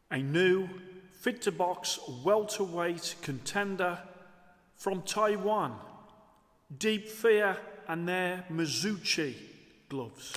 A new fit-to-box welterweight contender from Taiwan, Deep Fear and their Mizuchi gloves.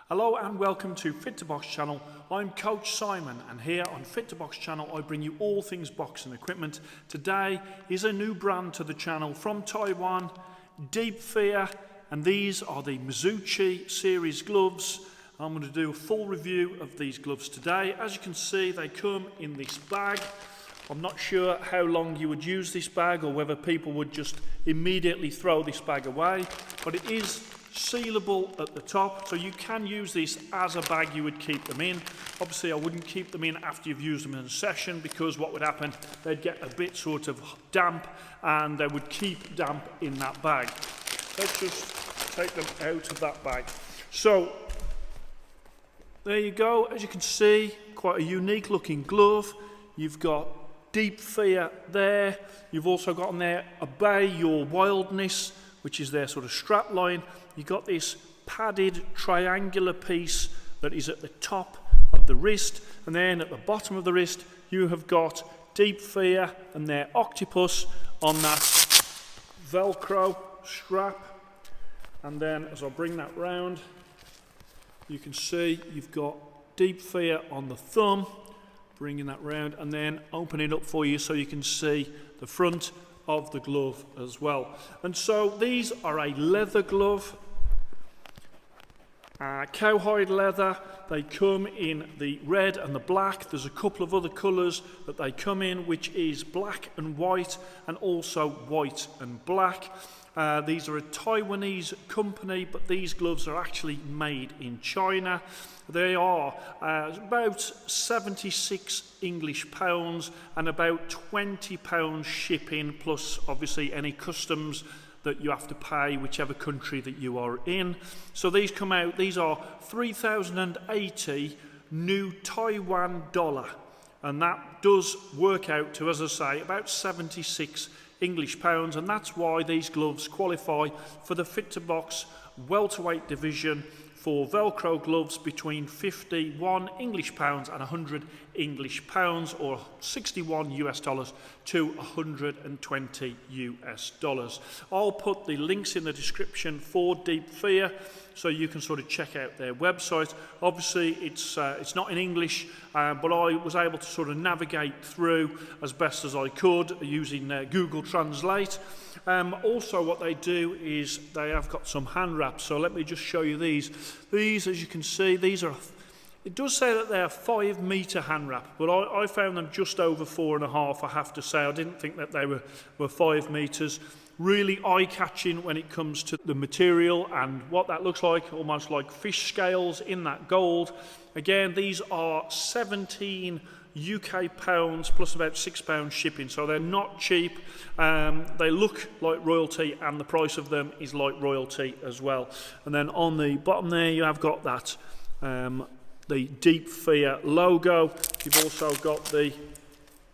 Hello and welcome to Fit to Box channel. I'm Coach Simon, and here on Fit to Box channel I bring you all things boxing equipment. Today is a new brand to the channel from Taiwan, Deep Fear, and these are the Mizuchi series gloves. I'm going to do a full review of these gloves today. As you can see, they come in this bag. I'm not sure how long you would use this bag or whether people would just immediately throw this bag away, but it is sealable at the top, so you can use this as a bag you would keep them in. Obviously I wouldn't keep them in after you've used them in a session, because what would happen, they'd get a bit sort of damp and they would keep damp in that bag. Let's just take them out of that bag. So there you go. As you can see, quite a unique looking glove. You've got Deep Fear there. You've also got on there Obey Your Wildness, which is their sort of strap line. You've got this padded triangular piece that is at the top of the wrist, and then at the bottom of the wrist you have got Deep Fear and their octopus on that Velcro strap. And then as I bring that round, you can see you've got Deep Fear on the thumb, bringing that round and then opening it up for you so you can see the front of the glove as well. And so these are a leather glove, cowhide leather. They come in the red and the black. There's a couple of other colours that they come in, which is black and white, and also white and black. These are a Taiwanese company, but these gloves are actually made in China. They are about 76 English pounds and about £20 shipping, plus obviously any customs that you have to pay whichever country that you are in. So these come out, these are 3,080 new Taiwan dollar, and that does work out to, as I say, about 76 English pounds, and that's why these gloves qualify for the Fit to Box welterweight division for Velcro gloves between 51 English pounds and 100 English pounds, or 61 US dollars to 120 US dollars. I'll put the links in the description for Deep Fear so you can sort of check out their website. Obviously it's not in English, but I was able to sort of navigate through as best as I could using Google Translate. Also what they do is they have got some hand wraps, so let me just show you these. These, as you can see, these are, it does say that they're 5 metre hand wrap, but I found them just over 4.5, I have to say. I didn't think that they were 5 metres. Really eye-catching when it comes to the material and what that looks like, almost like fish scales in that gold. Again, these are 17 UK pounds plus about £6 shipping, so they're not cheap. They look like royalty, and the price of them is like royalty as well. And then on the bottom there you have got that the Deep Fear logo. You've also got the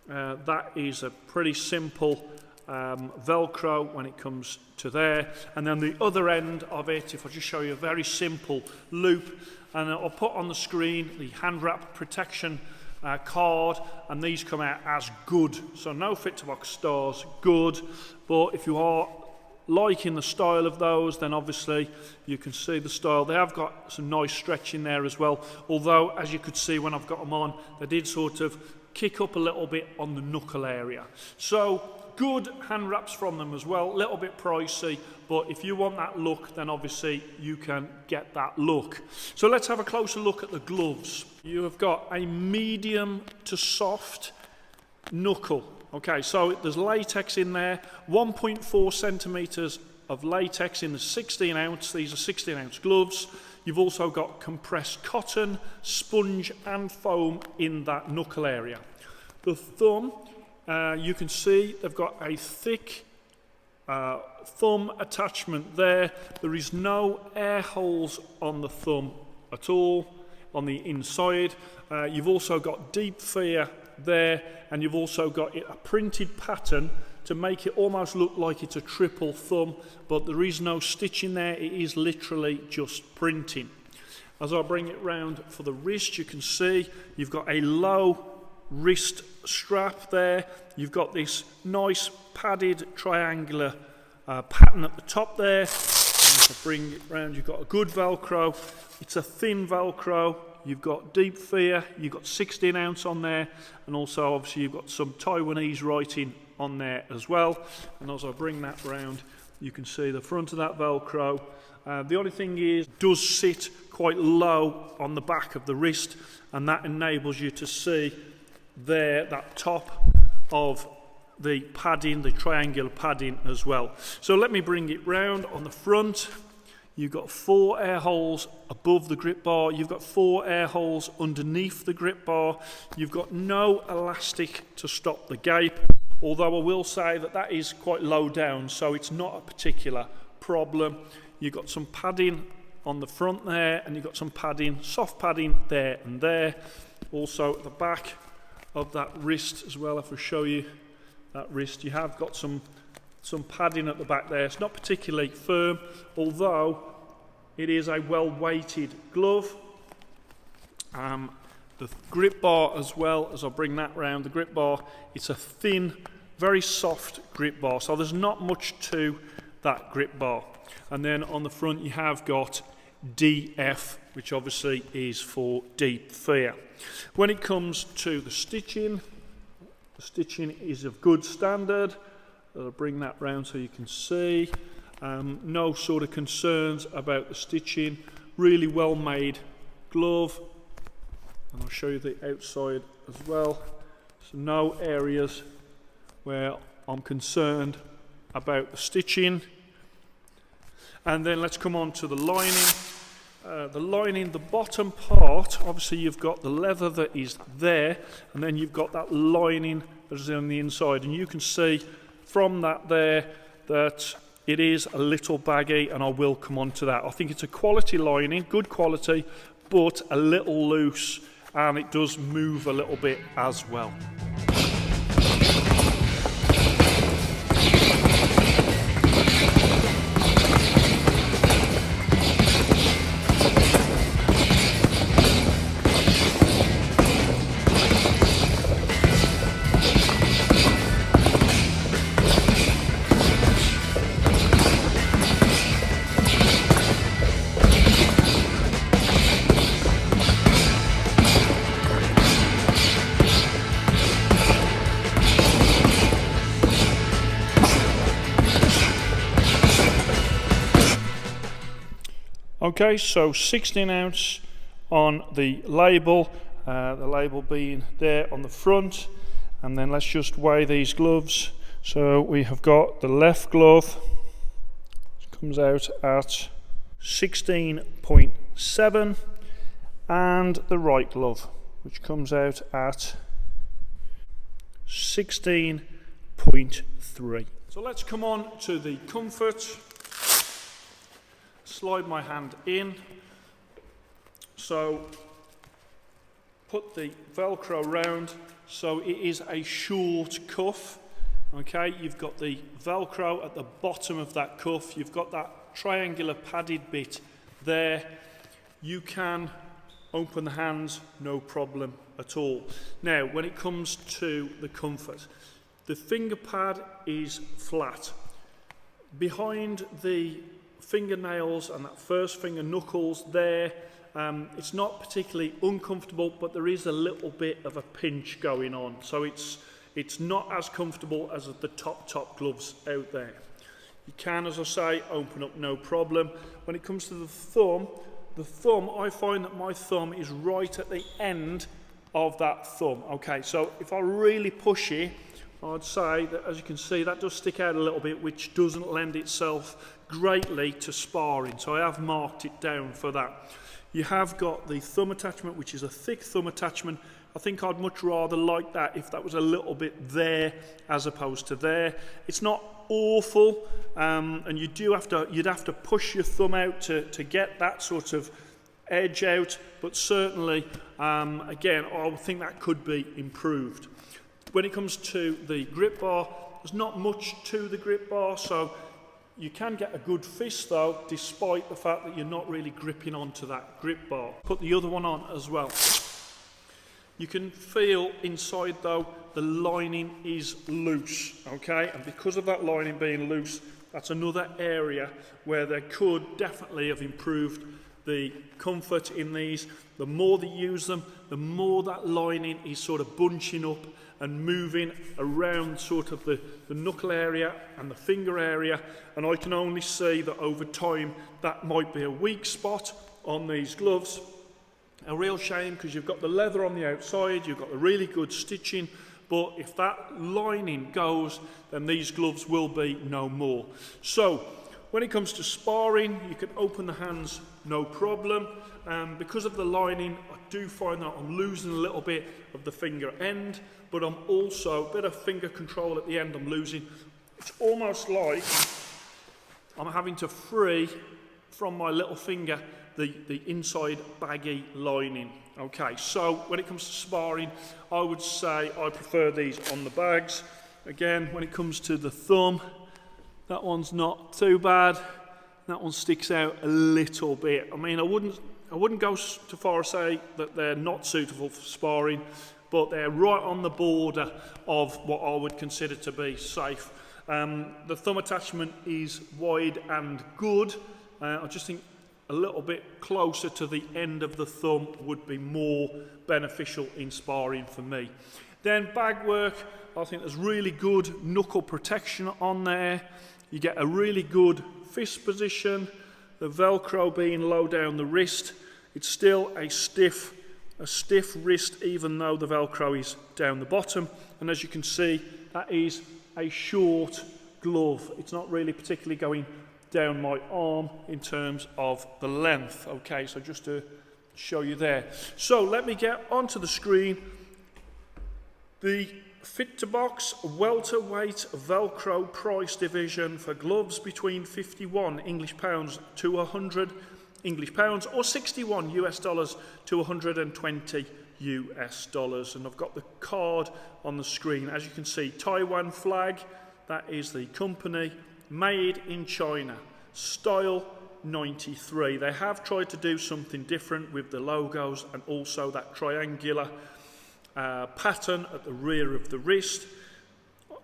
that is a pretty simple Velcro when it comes to there, and then the other end of it, if I just show you a very simple loop, and I'll put on the screen the hand wrap protection card, and these come out as good, so no Fit to Box stars, good. But if you are liking the style of those, then obviously you can see the style. They have got some nice stretch in there as well, although as you could see when I've got them on, they did sort of kick up a little bit on the knuckle area. So good hand wraps from them as well, a little bit pricey, but if you want that look, then obviously you can get that look. So let's have a closer look at the gloves. You have got a medium to soft knuckle Okay, so there's latex in there, 1.4 centimetres of latex in the 16 ounce. These are 16 ounce gloves. You've also got compressed cotton, sponge and foam in that knuckle area. The thumb, you can see they've got a thick thumb attachment there. There is no air holes on the thumb at all on the inside. You've also got deep fear there, and you've also got a printed pattern to make it almost look like it's a triple thumb, but there is no stitching there. It is literally just printing. As I bring it round for the wrist, you can see you've got a low wrist strap there. You've got this nice padded triangular pattern at the top there. And if I bring it round, you've got a good Velcro. It's a thin Velcro. You've got deep fear, you've got 16 ounce on there, and also obviously you've got some Taiwanese writing on there as well. And as I bring that round, you can see the front of that Velcro. The only thing is, it does sit quite low on the back of the wrist, and that enables you to see there, that top of the padding, the triangular padding as well. So let me bring it round. On the front, you've got 4 air holes above the grip bar. You've got 4 air holes underneath the grip bar. You've got no elastic to stop the gape, although I will say that that is quite low down, so it's not a particular problem. You've got some padding on the front there, and you've got some padding, soft padding there and there. Also at the back of that wrist as well, if I show you that wrist, you have got some padding at the back there. It's not particularly firm, although it is a well-weighted glove. The grip bar as well, as I bring that round, the grip bar, it's a thin, very soft grip bar, so there's not much to that grip bar. And then on the front you have got DF, which obviously is for deep fear. When it comes to the stitching is of good standard. I'll bring that round so you can see. No sort of concerns about the stitching. Really well made glove. And I'll show you the outside as well. So no areas where I'm concerned about the stitching. And then let's come on to the lining. The bottom part, obviously you've got the leather that is there, and then you've got that lining that is on the inside. And you can see from that there that it is a little baggy, and I will come on to that. I think it's a quality lining, good quality, but a little loose, and it does move a little bit as well. Okay, so 16 ounce on the label being there on the front, and then let's just weigh these gloves. So we have got the left glove, which comes out at 16.7, and the right glove, which comes out at 16.3. So let's come on to the comfort. Slide my hand in, so put the Velcro round, so it is a short cuff. Okay, you've got the Velcro at the bottom of that cuff, you've got that triangular padded bit there. You can open the hands, no problem at all. Now, when it comes to the comfort, the finger pad is flat. Behind the fingernails and that first finger knuckles there, it's not particularly uncomfortable, but there is a little bit of a pinch going on, so it's not as comfortable as the top gloves out there. You can, as I say, open up no problem. When it comes to the thumb, I find that my thumb is right at the end of that thumb. Okay, so if I really push it, I'd say that, as you can see, that does stick out a little bit, which doesn't lend itself greatly to sparring. So I have marked it down for that. You have got the thumb attachment, which is a thick thumb attachment. I think I'd much rather like that if that was a little bit there as opposed to there. It's not awful, and you'd have to push your thumb out to get that sort of edge out, but certainly, again, I would think that could be improved. When it comes to the grip bar, there's not much to the grip bar, so you can get a good fist though, despite the fact that you're not really gripping onto that grip bar. Put the other one on as well. You can feel inside though, the lining is loose, okay? And because of that lining being loose, that's another area where they could definitely have improved the comfort in these. The more they use them, the more that lining is sort of bunching up and moving around sort of the knuckle area and the finger area, and I can only see that over time that might be a weak spot on these gloves. A real shame, because you've got the leather on the outside, you've got the really good stitching, but if that lining goes, then these gloves will be no more. So when it comes to sparring, you can open the hands no problem. Because of the lining, I do find that I'm losing a little bit of the finger end, but I'm also, a bit of finger control at the end I'm losing. It's almost like I'm having to free from my little finger the inside baggy lining. Okay, so when it comes to sparring, I would say I prefer these on the bags. Again, when it comes to the thumb, that one's not too bad. That one sticks out a little bit. I mean, I wouldn't go too far as say that they're not suitable for sparring, but they're right on the border of what I would consider to be safe. The thumb attachment is wide and good. I just think a little bit closer to the end of the thumb would be more beneficial in sparring for me. Then bag work, I think there's really good knuckle protection on there. You get a really good fist position. The Velcro being low down the wrist, it's still a stiff wrist, even though the Velcro is down the bottom. And as you can see, that is a short glove. It's not really particularly going down my arm in terms of the length. Okay, so just to show you there. So let me get onto the screen. The Fit to Box welterweight Velcro price division for gloves between 51 English pounds to 100 English pounds, or 61 US dollars to 120 US dollars. And I've got the card on the screen. As you can see, Taiwan flag, that is the company. Made in China, style 93. They have tried to do something different with the logos and also that triangular pattern at the rear of the wrist.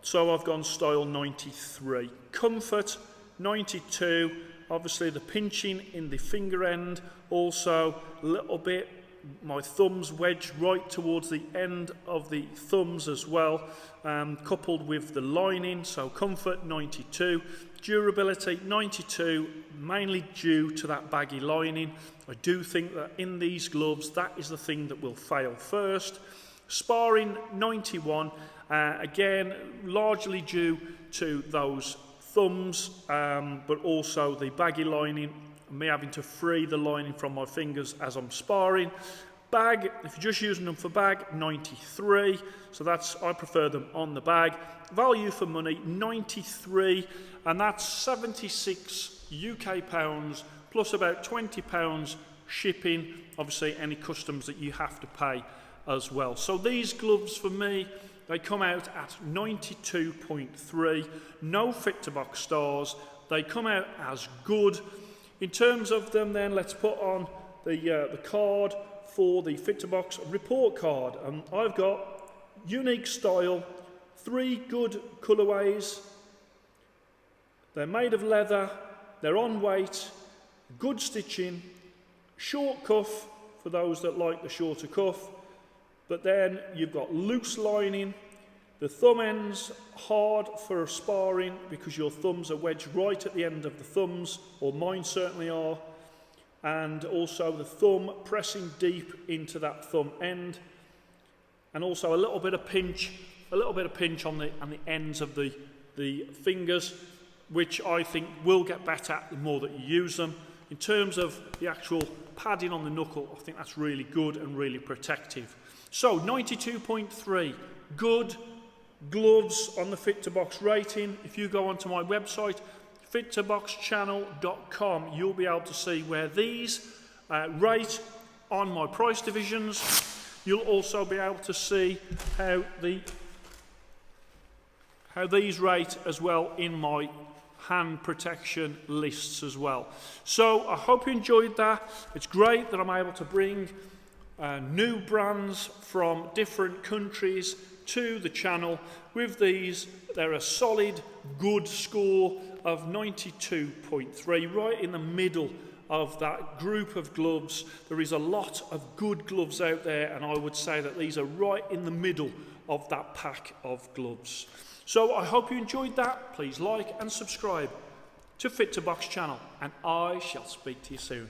So I've gone style 93. Comfort 92. Obviously the pinching in the finger end, also a little bit, my thumbs wedged right towards the end of the thumbs as well, coupled with the lining. So comfort 92, durability 92, mainly due to that baggy lining. I do think that in these gloves that is the thing that will fail first. Sparring 91, again largely due to those thumbs, but also the baggy lining, me having to free the lining from my fingers as I'm sparring. Bag, if you're just using them for bag, 93, so I prefer them on the bag. Value for money 93, and that's 76 UK pounds plus about £20 shipping, obviously any customs that you have to pay as well. So these gloves for me, they come out at 92.3, no Fit to Box stars. They come out as good. In terms of them then, let's put on the card for the Fit to Box report card. I've got unique style, 3 good colourways. They're made of leather, they're on weight, good stitching, short cuff for those that like the shorter cuff. But then you've got loose lining, the thumb ends hard for sparring because your thumbs are wedged right at the end of the thumbs, or mine certainly are, and also the thumb pressing deep into that thumb end, and also a little bit of pinch a little bit of pinch on the ends of the fingers, which I think will get better the more that you use them. In terms of the actual padding on the knuckle, I think that's really good and really protective. So 92.3, good gloves on the Fit to Box rating. If you go onto my website, fittoboxchannel.com, you'll be able to see where these rate on my price divisions. You'll also be able to see how these rate as well in my hand protection lists as well. So I hope you enjoyed that. It's great that I'm able to bring new brands from different countries to the channel. With these, they're a solid, good score of 92.3, right in the middle of that group of gloves. There is a lot of good gloves out there, and I would say that these are right in the middle of that pack of gloves. So I hope you enjoyed that. Please like and subscribe to Fit to Box channel, and I shall speak to you soon.